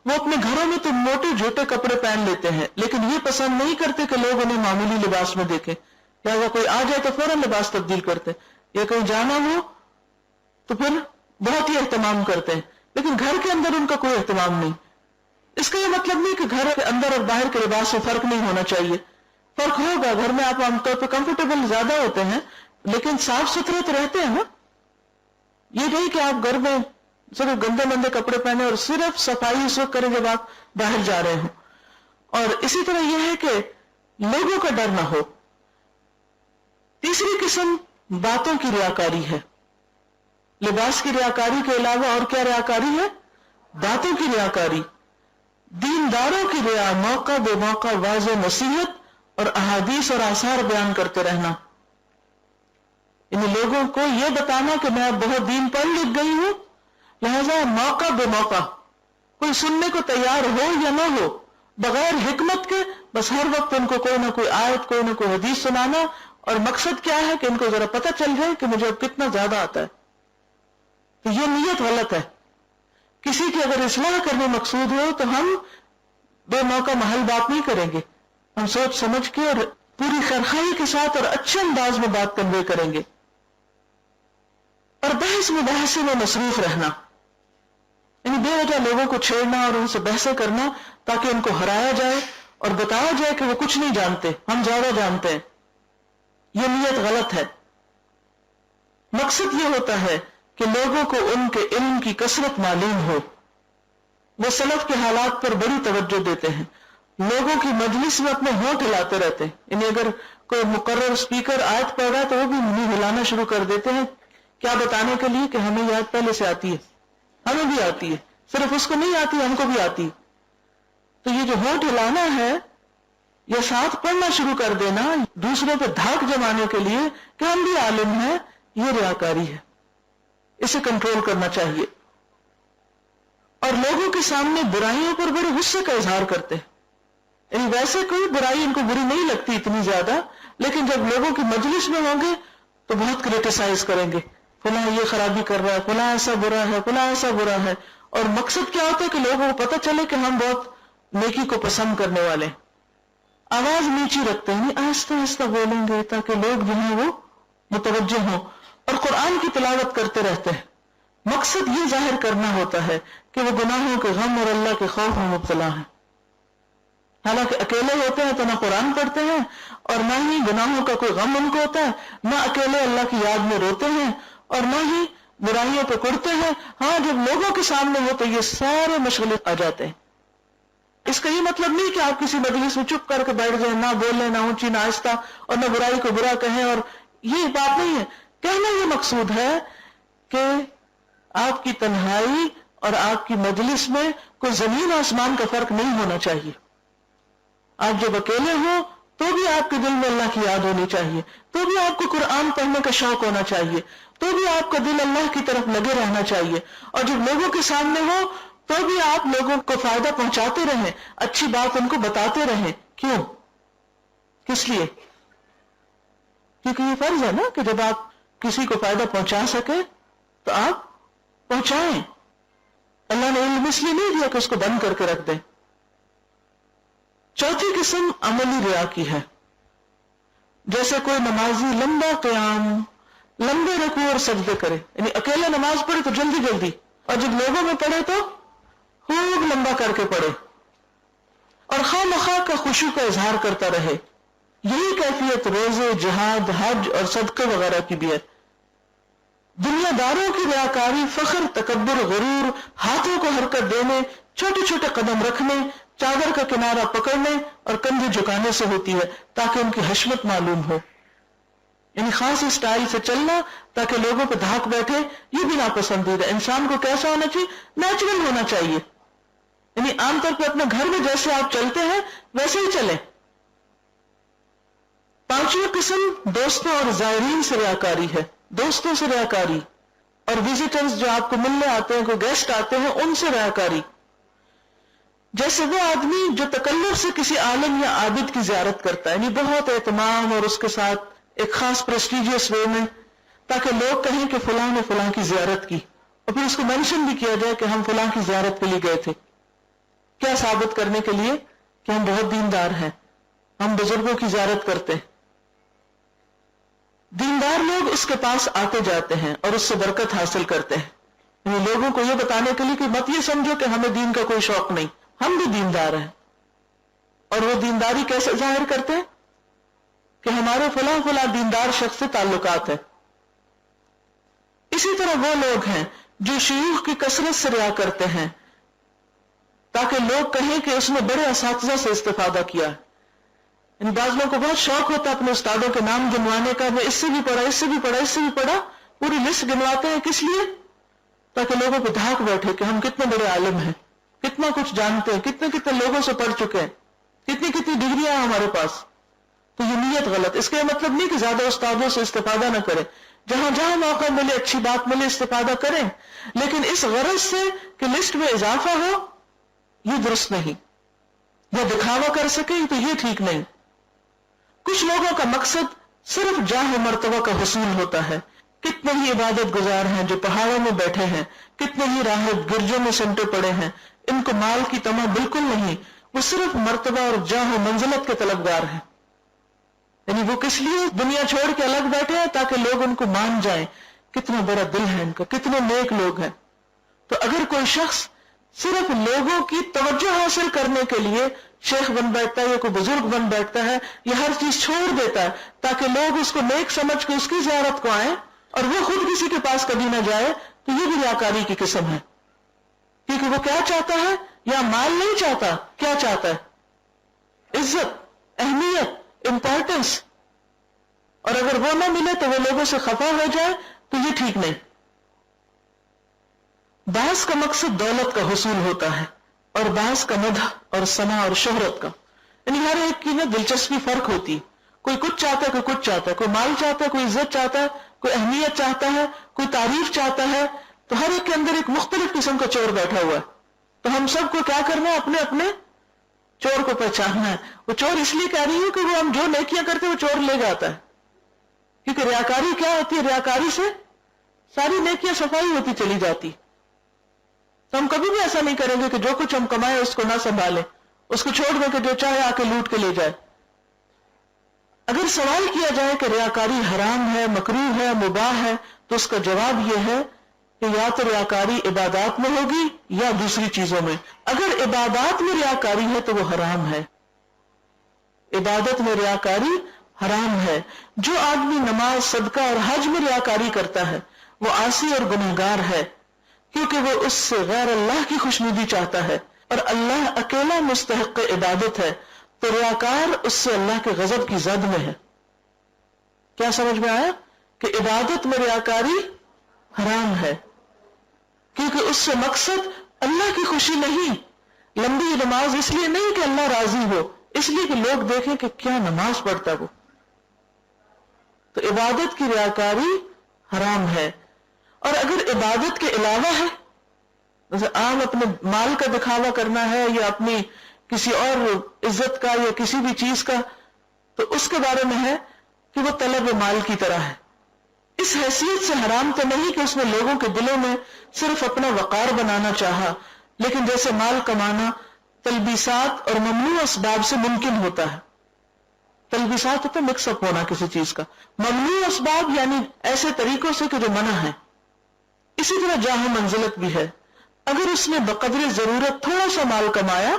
وہ اپنے گھروں میں تو موٹے جھوٹے کپڑے پہن لیتے ہیں، لیکن یہ پسند نہیں کرتے کہ لوگ انہیں معمولی لباس میں دیکھیں. لہٰذا کوئی آ جائے تو فوراً لباس تبدیل کرتے، یا کہیں جانا ہو تو پھر بہت ہی اہتمام کرتے ہیں، لیکن گھر کے اندر ان کا کوئی اہتمام نہیں. اس کا یہ مطلب نہیں کہ گھر کے اندر اور باہر کے لباس میں فرق نہیں ہونا چاہیے. فرق ہوگا. گھر میں آپ عام طور پہ کمفرٹیبل زیادہ ہوتے ہیں، لیکن صاف ستھرے تو رہتے ہیں نا. یہ نہیں کہ آپ گھر میں صرف گندے مندے کپڑے پہنے اور صرف صفائی اس وقت کریں جب آپ باہر جا رہے ہوں. اور اسی طرح یہ ہے کہ لوگوں کا ڈر نہ ہو. تیسری قسم باتوں کی ریاکاری ہے. لباس کی ریاکاری کے علاوہ اور کیا ریاکاری ہے؟ باتوں کی ریاکاری. دینداروں کی ریا، موقع بے موقع واضح نصیحت اور احادیث اور آثار بیان کرتے رہنا. یعنی لوگوں کو یہ بتانا کہ میں اب بہت دین پڑھ لکھ گئی ہوں، لہذا موقع بے موقع کوئی سننے کو تیار ہو یا نہ ہو، بغیر حکمت کے بس ہر وقت ان کو کوئی نہ کوئی آیت، کوئی نہ کوئی حدیث سنانا. اور مقصد کیا ہے کہ ان کو ذرا پتہ چل جائے کہ مجھے اب کتنا زیادہ آتا ہے. تو یہ نیت غلط ہے. کسی کی اگر اصلاح کرنے مقصود ہو تو ہم بے موقع محل بات نہیں کریں گے، ہم سوچ سمجھ کے اور پوری خیرخواہی کے ساتھ اور اچھے انداز میں بات کنوے کریں گے. اور بحث مباحثے میں مصروف رہنا، یعنی بے وجہ لوگوں کو چھیڑنا اور ان سے بحثیں کرنا تاکہ ان کو ہرایا جائے اور بتایا جائے کہ وہ کچھ نہیں جانتے، ہم زیادہ جانتے ہیں. یہ نیت غلط ہے. مقصد یہ ہوتا ہے کہ لوگوں کو ان کے علم کی کثرت معلوم ہو. وہ سلف کے حالات پر بڑی توجہ دیتے ہیں، لوگوں کی مجلس میں اپنے ہونٹ ہلاتے رہتے ہیں. یعنی اگر کوئی مقرر اسپیکر آیت پڑھ رہا ہے تو وہ بھی منہ ہلانا شروع کر دیتے ہیں. کیا بتانے کے لیے کہ ہمیں یہ آیت پہلے سے آتی ہے، ہمیں بھی آتی ہے، صرف اس کو نہیں آتی، ہم کو بھی آتی ہے. تو یہ جو ہونٹ ہلانا ہے، یہ ساتھ پڑھنا شروع کر دینا دوسروں پہ دھاک جمانے کے لیے کہ ہم بھی عالم ہیں، یہ ریاکاری ہے. اسے کنٹرول کرنا چاہیے. اور لوگوں کے سامنے برائیوں پر بڑے غصے کا اظہار کرتے ہیں. یعنی ویسے کوئی برائی ان کو بری نہیں لگتی اتنی زیادہ، لیکن جب لوگوں کی مجلس میں ہوں گے تو بہت کریٹیسائز کریں گے، فلاں یہ خرابی کر رہا ہے، فلاں ایسا برا ہے، فلاں ایسا برا ہے. اور مقصد کیا ہوتا ہے کہ لوگوں کو پتہ چلے کہ ہم بہت نیکی کو پسند کرنے والے ہیں. آواز نیچی رکھتے ہیں، آہستہ آہستہ بولیں گے تاکہ لوگ جو ہیں وہ متوجہ ہوں. اور قرآن کی تلاوت کرتے رہتے ہیں. مقصد یہ ظاہر کرنا ہوتا ہے کہ وہ گناہوں کے غم اور اللہ کے خوف میں مبتلا ہیں. حالانکہ اکیلے ہوتے ہیں تو نہ قرآن پڑھتے ہیں اور نہ ہی گناہوں کا کوئی غم ان کو ہوتا ہے، نہ اکیلے اللہ کی یاد میں روتے ہیں اور نہ ہی برائیوں پہ کڑتے ہیں. ہاں جب لوگوں کے سامنے ہو تو یہ سارے مشغلے آ جاتے ہیں. اس کا یہ مطلب نہیں کہ آپ کسی مجلس میں چپ کر کے بیٹھ جائیں، نہ بولیں، نہ اونچی نہ آہستہ، اور نہ برائی کو برا کہیں. اور یہ بات نہیں ہے. کہنا یہ مقصود ہے کہ آپ کی تنہائی اور آپ کی مجلس میں کوئی زمین آسمان کا فرق نہیں ہونا چاہیے. آپ جب اکیلے ہو تو بھی آپ کے دل میں اللہ کی یاد ہونی چاہیے، تو بھی آپ کو قرآن پڑھنے کا شوق ہونا چاہیے، تو بھی آپ کا دل اللہ کی طرف لگے رہنا چاہیے. اور جب لوگوں کے سامنے ہو تو بھی آپ لوگوں کو فائدہ پہنچاتے رہیں، اچھی بات ان کو بتاتے رہیں. کیوں؟ کس لیے؟ کیونکہ یہ فرض ہے نا کہ جب آپ کسی کو فائدہ پہنچا سکے تو آپ پہنچائیں. اللہ نے علم اس لیے نہیں دیا کہ اس کو بند کر کے رکھ دیں. چوتھی قسم عملی ریا کی ہے. جیسے کوئی نمازی لمبا قیام، لمبے رکوع اور سجدے کرے، یعنی اکیلے نماز پڑھے تو جلدی جلدی، اور جب لوگوں میں پڑھے تو خوب لمبا کر کے پڑھے، اور خواہ مخواہ کا خشوع کا اظہار کرتا رہے. یہی کیفیت روزے، جہاد، حج اور صدقے وغیرہ کی بھی ہے. دنیا داروں کی ریاکاری، فخر، تکبر، غرور، ہاتھوں کو حرکت دینے، چھوٹے چھوٹے قدم رکھنے، چادر کا کنارہ پکڑنے اور کندھے جھکانے سے ہوتی ہے تاکہ ان کی حشمت معلوم ہو. یعنی خاص اسٹائل سے چلنا تاکہ لوگوں پہ دھاک بیٹھے، یہ بھی ناپسندیدہ. انسان کو کیسا ہونا چاہیے؟ نیچرل ہونا چاہیے. یعنی عام طور پہ اپنے گھر میں جیسے آپ چلتے ہیں ویسے ہی چلیں. پانچویں قسم دوستوں اور زائرین سے ریاکاری ہے. دوستوں سے ریاکاری اور وزٹرز جو آپ کو ملنے آتے ہیں، کوئی گیسٹ آتے ہیں، ان سے ریاکاری. جیسے وہ آدمی جو تکلف سے کسی عالم یا عابد کی زیارت کرتا ہے، یعنی بہت اہتمام اور اس کے ساتھ ایک خاص پریسٹیجیس وے میں، تاکہ لوگ کہیں کہ فلاں نے فلاں کی زیارت کی، اور پھر اس کو مینشن بھی کیا جائے کہ ہم فلاں کی زیارت کے لیے گئے تھے. کیا ثابت کرنے کے لیے کہ ہم بہت دیندار ہیں، ہم بزرگوں کی زیارت کرتے ہیں. دیندار لوگ اس کے پاس آتے جاتے ہیں اور اس سے برکت حاصل کرتے ہیں. یعنی لوگوں کو یہ بتانے کے لیے کہ مت یہ سمجھو کہ ہمیں دین کا کوئی شوق نہیں، ہم بھی دیندار ہیں. اور وہ دینداری کیسے ظاہر کرتے ہیں کہ ہمارے فلاں فلاں دیندار شخص سے تعلقات ہیں. اسی طرح وہ لوگ ہیں جو شیوخ کی کثرت سے ریا کرتے ہیں تاکہ لوگ کہیں کہ اس نے بڑے اساتذہ سے استفادہ کیا ہے. یعنی بعض لوگوں کو بہت شوق ہوتا ہے اپنے استادوں کے نام گنوانے کا، میں اس سے بھی پڑھا، اس سے بھی پڑھا، اس سے بھی پڑھا، پوری لسٹ گنواتے ہیں. کس لیے؟ تاکہ لوگوں کو دھاک بیٹھے کہ ہم کتنے بڑے عالم ہیں، کتنا کچھ جانتے ہیں، کتنے کتنے لوگوں سے پڑھ چکے ہیں، کتنی کتنی ڈگریاں ہیں ہمارے پاس. تو یہ نیت غلط. اس کا یہ مطلب نہیں کہ زیادہ استادوں سے استفادہ نہ کریں، جہاں جہاں موقع ملے، اچھی بات ملے، استفادہ کریں، لیکن اس غرض سے کہ لسٹ میں اضافہ ہو، یہ درست نہیں. یا دکھاوا کر سکیں تو یہ ٹھیک نہیں. کچھ لوگوں کا مقصد صرف جاہ و مرتبہ کا حصول ہوتا ہے. کتنے ہی عبادت گزار ہیں جو پہاڑوں میں بیٹھے ہیں، کتنے ہی راہب گرجوں میں سمٹے پڑے ہیں، ان کو مال کی طمع بالکل نہیں، وہ صرف مرتبہ اور جاہ و منزلت کے طلبگار ہیں. یعنی وہ کس لیے دنیا چھوڑ کے الگ بیٹھے ہیں؟ تاکہ لوگ ان کو مان جائیں کتنا بڑا دل ہے ان کا، کتنے نیک لوگ ہیں. تو اگر کوئی شخص صرف لوگوں کی توجہ حاصل کرنے کے لیے شیخ بن بیٹھتا ہے یا کوئی بزرگ بن بیٹھتا ہے، یا ہر چیز چھوڑ دیتا ہے تاکہ لوگ اس کو نیک سمجھ کے اس کی زیارت کو آئیں اور وہ خود کسی کے پاس کبھی نہ جائے، تو یہ بھی ریاکاری کی قسم ہے. کیونکہ وہ کیا چاہتا ہے؟ یا مال نہیں چاہتا، کیا چاہتا ہے؟ عزت، اہمیت، امپورٹنس. اور اگر وہ نہ ملے تو وہ لوگوں سے خفا ہو جائے، تو یہ ٹھیک نہیں. بعض کا مقصد دولت کا حصول ہوتا ہے اور بعض کا مدح اور ثنا اور شہرت کا. یعنی ہر ایک کی نا دلچسپی فرق ہوتی ہے. کوئی کچھ چاہتا ہے، کوئی کچھ چاہتا ہے، کوئی مال چاہتا ہے، کوئی عزت چاہتا ہے، کوئی اہمیت چاہتا ہے، کوئی تعریف چاہتا ہے. تو ہر ایک کے اندر ایک مختلف قسم کا چور بیٹھا ہوا ہے. تو ہم سب کو کیا کرنا ہے؟ اپنے اپنے چور کو پہچاننا ہے. وہ چور اس لیے کہہ رہی ہے کہ وہ ہم جو نیکیاں کرتے ہیں وہ چور لے جاتا ہے. کیونکہ ریاکاری کیا ہوتی ہے؟ ریاکاری سے ساری نیکیاں صفائی ہوتی چلی جاتی. تو ہم کبھی بھی ایسا نہیں کریں گے کہ جو کچھ ہم کمائیں اس کو نہ سنبھالیں، اس کو چھوڑ دیں کہ جو چاہے آ کے لوٹ کے لے جائے. اگر سوال کیا جائے کہ ریاکاری حرام ہے، مکروہ ہے، مباح ہے، تو اس کا جواب یہ ہے کہ یا تو ریاکاری عبادات میں ہوگی یا دوسری چیزوں میں. اگر عبادات میں ریاکاری ہے تو وہ حرام ہے. عبادت میں ریاکاری حرام ہے. جو آدمی نماز، صدقہ اور حج میں ریاکاری کرتا ہے وہ عاصی اور گنہگار ہے، کیونکہ وہ اس سے غیر اللہ کی خوشنودی چاہتا ہے اور اللہ اکیلا مستحق عبادت ہے. تو ریاکار اس سے اللہ کے غضب کی زد میں ہے. کیا سمجھ میں آیا؟ کہ عبادت میں ریاکاری حرام ہے کیونکہ اس سے مقصد اللہ کی خوشی نہیں. لمبی نماز اس لیے نہیں کہ اللہ راضی ہو، اس لیے کہ لوگ دیکھیں کہ کیا نماز پڑھتا وہ. تو عبادت کی ریاکاری حرام ہے. اور اگر عبادت کے علاوہ ہے، جیسے عام اپنے مال کا دکھاوا کرنا ہے یا اپنی کسی اور عزت کا یا کسی بھی چیز کا، تو اس کے بارے میں ہے کہ وہ طلب مال کی طرح ہے. اس حیثیت سے حرام تو نہیں کہ اس نے لوگوں کے دلوں میں صرف اپنا وقار بنانا چاہا، لیکن جیسے مال کمانا تلبیسات اور ممنوع اسباب سے ممکن ہوتا ہے. تلبیسات ہوتا ہے مکس اپ ہونا کسی چیز کا، ممنوع اسباب یعنی ایسے طریقوں سے کہ جو منع ہے. اسی طرح جاہ منزلت بھی ہے. اگر اس نے بقدر ضرورت تھوڑا سا مال کمایا،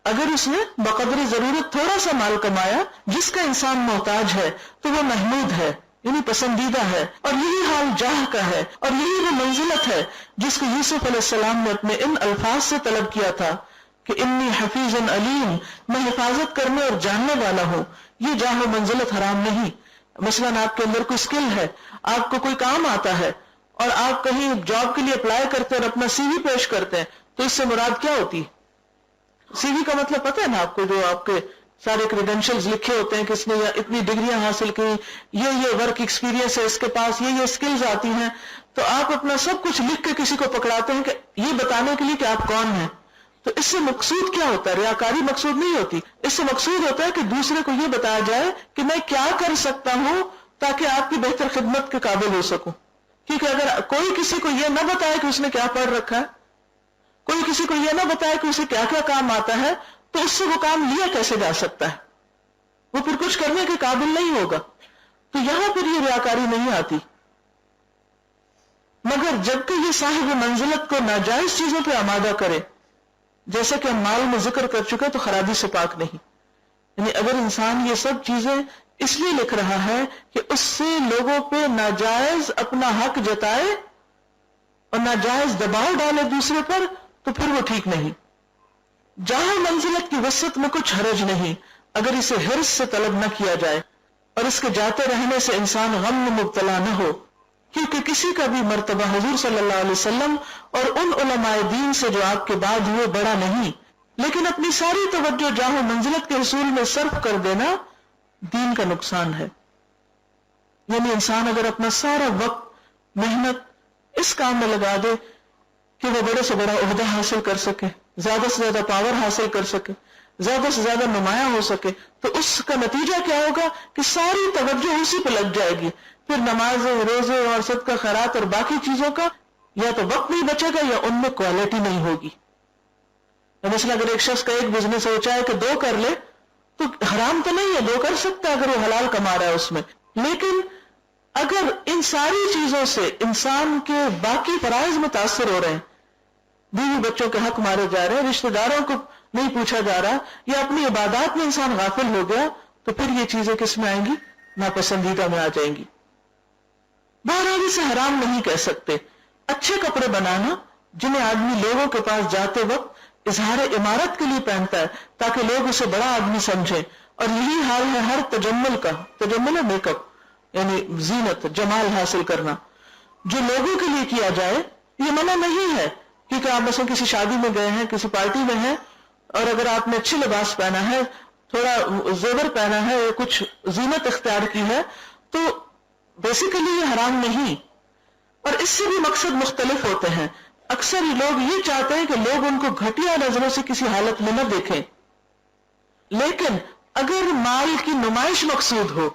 اگر اس نے بقدر ضرورت تھوڑا سا مال کمایا جس کا انسان محتاج ہے، تو وہ محمود ہے، یعنی پسندیدہ ہے. اور یہی حال جاہ کا ہے، اور یہی وہ منزلت ہے جس کو یوسف علیہ السلام نے اپنے ان الفاظ سے طلب کیا تھا کہ انی حفیظ علیم، میں حفاظت کرنے اور جاننے والا ہوں. یہ جاہ و منزلت حرام نہیں. مثلاً آپ کے اندر کوئی اسکل ہے، آپ کو کوئی کام آتا ہے اور آپ کہیں جاب کے لیے اپلائی کرتے ہیں اور اپنا سی وی پیش کرتے ہیں، تو اس سے مراد کیا ہوتی؟ سی وی کا مطلب پتہ ہے نا آپ کو، جو آپ کے سارے کریڈینشلز لکھے ہوتے ہیں کہ اس نے اتنی ڈگریاں حاصل کی، یہ ورک ایکسپیرینس ہے اس کے پاس، یہ اسکلز آتی ہیں. تو آپ اپنا سب کچھ لکھ کے کسی کو پکڑاتے ہیں کہ یہ بتانے کے لیے کہ آپ کون ہیں. تو اس سے مقصود کیا ہوتا ہے؟ ریاکاری مقصود نہیں ہوتی. اس سے مقصود ہوتا ہے کہ دوسرے کو یہ بتایا جائے کہ میں کیا کر سکتا ہوں تاکہ آپ کی بہتر خدمت کے قابل ہو سکوں. کیونکہ اگر کوئی کسی کو یہ نہ بتائے کہ اس نے کیا پڑھ رکھا ہے، کوئی کسی کو یہ نہ بتائے کہ اسے کیا کیا کام آتا ہے، تو اس سے وہ کام لیا کیسے جا سکتا ہے؟ وہ پھر کچھ کرنے کے قابل نہیں ہوگا. تو یہاں پھر یہ ریاکاری نہیں آتی. مگر جبکہ یہ صاحب منزلت کو ناجائز چیزوں پہ آمادہ کرے، جیسا کہ ہم مال میں ذکر کر چکے، تو خرابی سے پاک نہیں. یعنی اگر انسان یہ سب چیزیں اس لیے لکھ رہا ہے کہ اس سے لوگوں پہ ناجائز اپنا حق جتائے اور ناجائز دباؤ ڈالے دوسرے پر، تو پھر وہ ٹھیک نہیں. جہاں منزلت کی وسعت میں کچھ حرج نہیں اگر اسے حرص سے طلب نہ کیا جائے اور اس کے جاتے رہنے سے انسان غم میں مبتلا نہ ہو، کیونکہ کسی کا بھی مرتبہ حضور صلی اللہ علیہ وسلم اور ان علماء دین سے جو آپ کے بعد ہوئے بڑا نہیں، لیکن اپنی ساری توجہ جاہ و منزلت کے حصول میں صرف کر دینا دین کا نقصان ہے. یعنی انسان اگر اپنا سارا وقت محنت اس کام میں لگا دے کہ وہ بڑے سے بڑا عہدہ حاصل کر سکے، زیادہ سے زیادہ پاور حاصل کر سکے، زیادہ سے زیادہ نمایاں ہو سکے، تو اس کا نتیجہ کیا ہوگا کہ ساری توجہ اسی پہ لگ جائے گی. پھر نماز، روزے اور صدقہ خیرات اور باقی چیزوں کا یا تو وقت نہیں بچے گا یا ان میں کوالٹی نہیں ہوگی. مثلا اگر ایک شخص کا ایک بزنس سوچا ہے کہ 2 کر لے تو حرام تو نہیں ہے، 2 کر سکتا ہے اگر وہ حلال کما رہا ہے اس میں، لیکن اگر ان ساری چیزوں سے انسان کے باقی فرائض متاثر ہو رہے ہیں، بیوی بچوں کے حق مارے جا رہے ہیں، رشتہ داروں کو نہیں پوچھا جا رہا، یا اپنی عبادات میں انسان غافل ہو گیا، تو پھر یہ چیزیں کس میں آئیں گی؟ ناپسندیدہ میں آ جائیں گی. بہرحال اسے حرام نہیں کہہ سکتے. اچھے کپڑے بنانا جنہیں آدمی لوگوں کے پاس جاتے وقت اظہار عمارت کے لیے پہنتا ہے تاکہ لوگ اسے بڑا آدمی سمجھیں، اور یہی حال ہے ہر تجمل کا. تجمل ہے میک اپ، یعنی زینت، جمال حاصل کرنا، جو لوگوں کے لیے کیا جائے. یہ منع نہیں ہے، کیونکہ آپ مثلا کسی شادی میں گئے ہیں، کسی پارٹی میں ہیں، اور اگر آپ نے اچھی لباس پہنا ہے، تھوڑا زیور پہنا ہے، کچھ زینت اختیار کی ہے، تو بیسیکلی یہ حرام نہیں. اور اس سے بھی مقصد مختلف ہوتے ہیں. اکثر لوگ یہ چاہتے ہیں کہ لوگ ان کو گھٹیا نظروں سے کسی حالت میں نہ دیکھیں، لیکن اگر مال کی نمائش مقصود ہو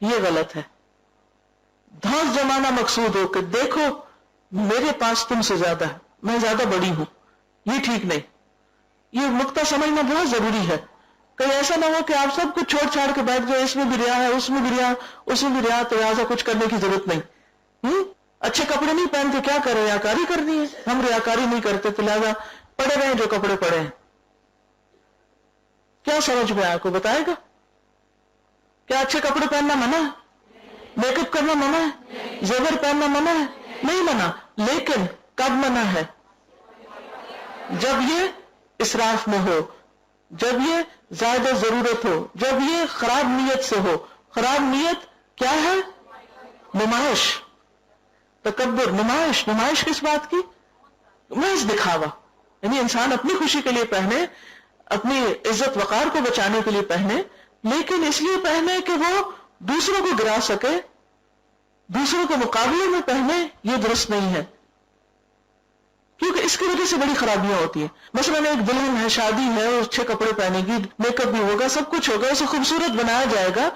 یہ غلط ہے. دھوس جمانا مقصود ہو کہ دیکھو میرے پاس تم سے زیادہ ہے، میں زیادہ بڑی ہوں، یہ ٹھیک نہیں. یہ نقطہ سمجھنا بہت ضروری ہے. کہیں ایسا نہ ہو کہ آپ سب کچھ چھوڑ چھاڑ کے بیٹھ جائے، اس میں بھی ریا ہے، اس میں بھی ریا، اس میں بھی ریا، تو لہٰذا کچھ کرنے کی ضرورت نہیں. اچھے کپڑے نہیں پہنتے کیا کریں؟ ریاکاری کرنی ہے. ہم ریاکاری نہیں کرتے تو لہٰذا پڑے رہیں جو کپڑے پڑے ہیں. کیا سمجھ میں آپ کو بتائے گا؟ کیا اچھے کپڑے پہننا منع ہے؟ میک اپ کرنا منع ہے؟ زیور پہننا منع ہے؟ نہیں منع، لیکن کب منع ہے؟ جب یہ اسراف میں ہو، جب یہ زیادہ ضرورت ہو، جب یہ خراب نیت سے ہو. خراب نیت کیا ہے؟ نمائش، تکبر. نمائش کس بات کی؟ محض دکھاوا. یعنی انسان اپنی خوشی کے لیے پہنے، اپنی عزت وقار کو بچانے کے لیے پہنے، لیکن اس لیے پہنے کہ وہ دوسروں کو گرا سکے، دوسروں کے مقابلے میں پہنے، یہ درست نہیں ہے، کیونکہ اس کی وجہ سے بڑی خرابیاں ہوتی ہیں. مثلا ایک دلہن ہے، شادی ہے، وہ اچھے کپڑے پہنے گی، میک اپ بھی ہوگا، سب کچھ ہوگا، اسے خوبصورت بنایا جائے گا،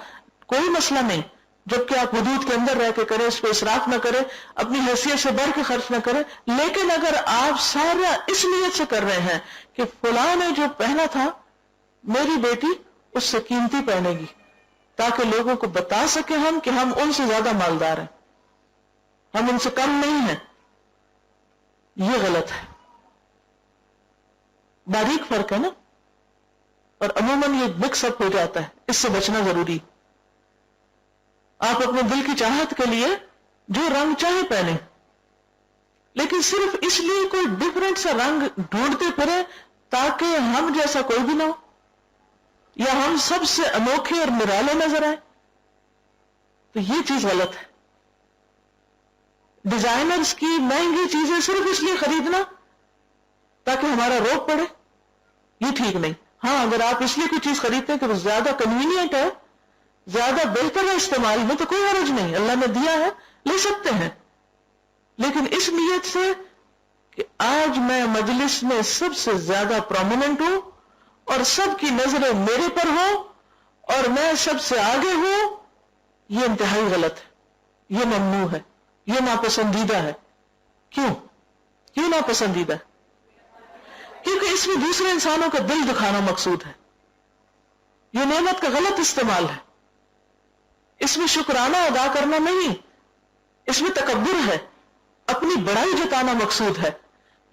کوئی مسئلہ نہیں، جبکہ آپ حدود کے اندر رہ کے کریں، اس پہ اسراف نہ کریں، اپنی حیثیت سے بڑھ کے خرچ نہ کریں. لیکن اگر آپ سارا اس نیت سے کر رہے ہیں کہ فلاں نے جو پہنا تھا میری بیٹی اس سے قیمتی پہنے گی تاکہ لوگوں کو بتا سکیں ہم کہ ہم ان سے زیادہ مالدار ہیں، ہم ان سے کم نہیں ہیں، یہ غلط ہے. باریک فرق ہے نا، اور عموماً یہ مکس اپ ہو جاتا ہے، اس سے بچنا ضروری. آپ اپنے دل کی چاہت کے لیے جو رنگ چاہے پہنے، لیکن صرف اس لیے کوئی ڈفرینٹ سا رنگ ڈھونڈتے پھرے تاکہ ہم جیسا کوئی بھی نہ ہو، یا ہم سب سے انوکھے اور نرالے نظر آئے، تو یہ چیز غلط ہے. ڈیزائنرز کی مہنگی چیزیں صرف اس لیے خریدنا تاکہ ہمارا روب پڑے، یہ ٹھیک نہیں. ہاں اگر آپ اس لیے کوئی چیز خریدتے ہیں کہ وہ زیادہ کنوینئنٹ ہے، زیادہ بہتر ہے استعمال میں، تو کوئی حرج نہیں، اللہ نے دیا ہے، لے سکتے ہیں. لیکن اس نیت سے کہ آج میں مجلس میں سب سے زیادہ پرومیننٹ ہوں اور سب کی نظریں میرے پر ہوں اور میں سب سے آگے ہوں، یہ انتہائی غلط ہے، یہ ممنوع ہے، یہ ناپسندیدہ ہے. کیوں ناپسندیدہ ہے؟ کیونکہ اس میں دوسرے انسانوں کا دل دکھانا مقصود ہے. یہ نعمت کا غلط استعمال ہے، اس میں شکرانہ ادا کرنا نہیں، اس میں تکبر ہے، اپنی بڑائی جتانا مقصود ہے.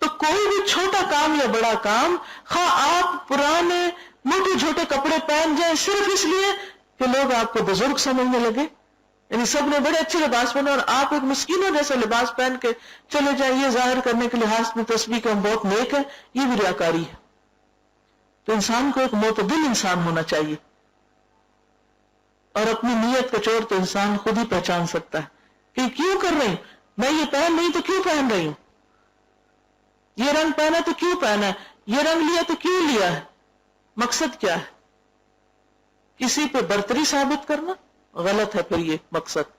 تو کوئی بھی چھوٹا کام یا بڑا کام، خواہ آپ پرانے موٹے جھوٹے کپڑے پہن جائیں صرف اس لیے کہ لوگ آپ کو بزرگ سمجھنے لگے، یعنی سب نے بڑے اچھے لباس پہنے اور آپ ایک مسکینوں جیسا لباس پہن کے چلے جائیں، یہ ظاہر کرنے کے لحاظ میں تسبیح کہ ہم بہت نیک ہیں، یہ بھی ریاکاری ہے. تو انسان کو ایک معتدل انسان ہونا چاہیے، اور اپنی نیت کا چور تو انسان خود ہی پہچان سکتا ہے کہ کیوں کر رہی ہوں میں یہ پہن رہی تو کیوں پہن رہی ہوں، یہ رنگ پہنا تو کیوں پہنا ہے، یہ رنگ لیا تو کیوں لیا ہے، مقصد کیا ہے. کسی پہ برتری ثابت کرنا غلط ہے پھر یہ مقصد.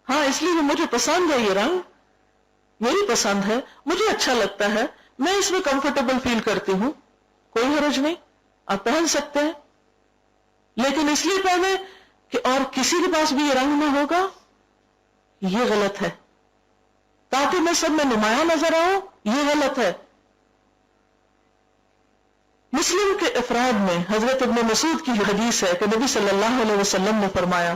ہاں اس لیے مجھے پسند ہے، یہ رنگ میری پسند ہے، مجھے اچھا لگتا ہے، میں اس میں کمفرٹیبل فیل کرتی ہوں، کوئی حرج نہیں، آپ پہن سکتے ہیں. لیکن اس لیے پہنے کہ اور کسی کے پاس بھی یہ رنگ نہ ہوگا، یہ غلط ہے. تاکہ میں سب میں نمایاں نظر آؤں، یہ غلط ہے. مسلم کے افراد میں حضرت ابن مسعود کی حدیث ہے کہ نبی صلی اللہ علیہ وسلم نے فرمایا،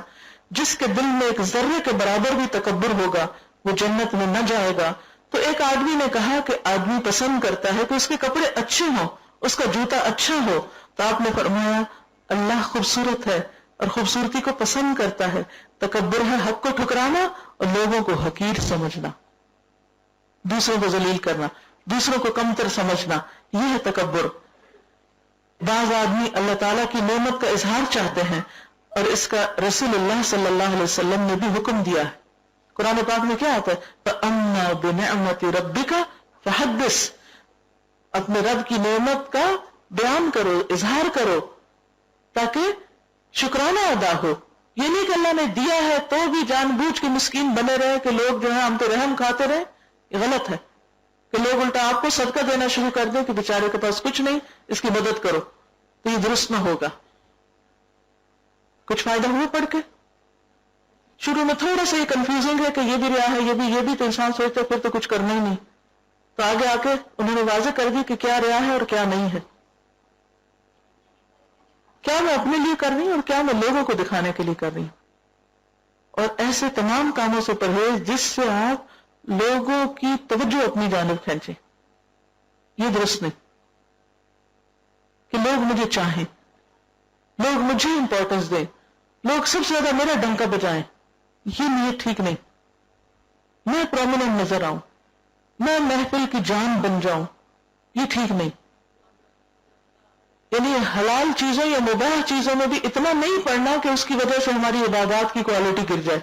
جس کے دل میں ایک ذرے کے برابر بھی تکبر ہوگا وہ جنت میں نہ جائے گا. تو ایک آدمی نے کہا کہ آدمی پسند کرتا ہے کہ اس کے کپڑے اچھے ہوں، اس کا جوتا اچھا ہو. تو آپ نے فرمایا اللہ خوبصورت ہے اور خوبصورتی کو پسند کرتا ہے. تکبر ہے حق کو ٹھکرانا اور لوگوں کو حقیر سمجھنا، دوسروں کو ذلیل کرنا، دوسروں کو کمتر سمجھنا، یہ ہے تکبر. بعض آدمی اللہ تعالیٰ کی نعمت کا اظہار چاہتے ہیں اور اس کا رسول اللہ صلی اللہ علیہ وسلم نے بھی حکم دیا ہے. قرآن پاک میں کیا آتا ہے؟ فَأَمَّا بِنِعْمَةِ رَبِّكَ فَحَدِّثْ، اپنے رب کی نعمت کا بیان کرو، اظہار کرو تاکہ شکرانہ ادا ہو. یہ نہیں کہ اللہ نے دیا ہے تو بھی جان بوجھ کے مسکین بنے رہے کہ لوگ جو ہے ہم تو رحم کھاتے رہے. یہ غلط ہے کہ لوگ الٹا آپ کو صدقہ دینا شروع کر دیں کہ بیچارے کے پاس کچھ نہیں، اس کی مدد کرو، تو یہ درست نہ ہوگا. کچھ فائدہ ہوا پڑھ کے؟ شروع میں تھوڑا سا یہ کنفیوزنگ ہے کہ یہ بھی ریا ہے، یہ بھی تو انسان سوچتا ہے پھر تو کچھ کرنا ہی نہیں. تو آگے آ کے انہوں نے واضح کر دی کہ کیا ریا ہے اور کیا نہیں ہے، کیا میں اپنے لیے کر رہی ہوں اور کیا میں لوگوں کو دکھانے کے لیے کر رہی ہوں. اور ایسے تمام کاموں سے پرہیز جس سے آپ لوگوں کی توجہ اپنی جانب کھینچیں. یہ درست نہیں کہ لوگ مجھے چاہیں، لوگ مجھے امپورٹنس دیں، لوگ سب سے زیادہ میرا ڈنکا بجائیں. یہ نیت ٹھیک نہیں. میں پرومیننٹ نظر آؤں، میں محفل کی جان بن جاؤں، یہ ٹھیک نہیں. یعنی حلال چیزوں یا مباح چیزوں میں بھی اتنا نہیں پڑنا کہ اس کی وجہ سے ہماری عبادات کی کوالٹی گر جائے.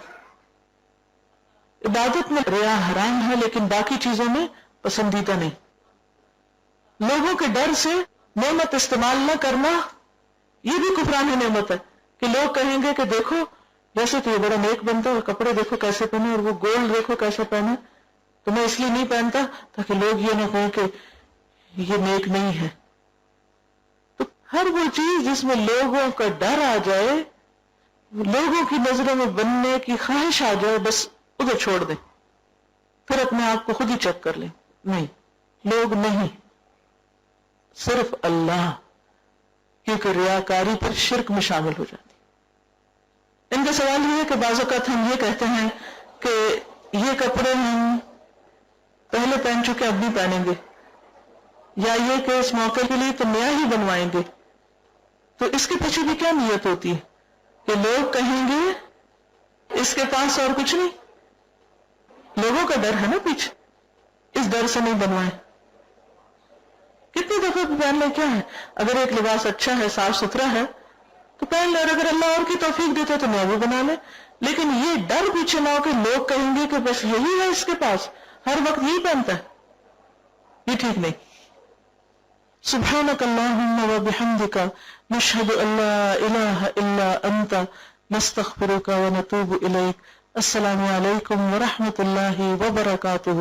عبادت میں ریا حرام ہے لیکن باقی چیزوں میں پسندیدہ نہیں. لوگوں کے ڈر سے نعمت استعمال نہ کرنا یہ بھی کفران نعمت ہے کہ لوگ کہیں گے کہ دیکھو ویسے تو یہ بڑا نیک بنتا ہے اور کپڑے دیکھو کیسے پہنے اور وہ گولڈ دیکھو کیسے پہنے، تو میں اس لیے نہیں پہنتا تاکہ لوگ یہ نہ کہیں کہ یہ نیک نہیں ہے. تو ہر وہ چیز جس میں لوگوں کا ڈر آ جائے، لوگوں کی نظروں میں بننے کی خواہش آ جائے، بس ادھر چھوڑ دیں، پھر اپنے آپ کو خود ہی چیک کر لیں. نہیں، لوگ نہیں، صرف اللہ، کیونکہ ریاکاری پھر شرک میں شامل ہو جاتی. ان کا سوال یہ ہے کہ بعض اوقات ہم یہ کہتے ہیں کہ یہ کپڑے ہم پہلے پہن چکے اب نہیں پہنیں گے، یا یہ کہ اس موقع کے لیے تو نیا ہی بنوائیں گے. تو اس کے پیچھے بھی کیا نیت ہوتی ہے کہ لوگ کہیں گے اس کے پاس اور کچھ نہیں. لوگوں کا ڈر ہے نا پیچھے، اس ڈر سے نہیں بنوائیں. کتنی دفعہ پہن لیں، کیا ہے اگر ایک لباس اچھا ہے صاف ستھرا ہے تو پہن لیں، اور اگر اللہ اور کی توفیق دیتے تو نیا بھی بنا لیں. لیکن یہ ڈر پیچھے نہ ہو کہ لوگ کہیں گے کہ بس یہی ہے اس کے پاس، ہر وقت یہی پہنتا ہے، یہ ٹھیک نہیں. سبحانک اللہم و بحمدک نشہد ان لا الہ الا انت نستغفرک و نتوب الیک. السلام علیکم ورحمۃ اللہ وبرکاتہ.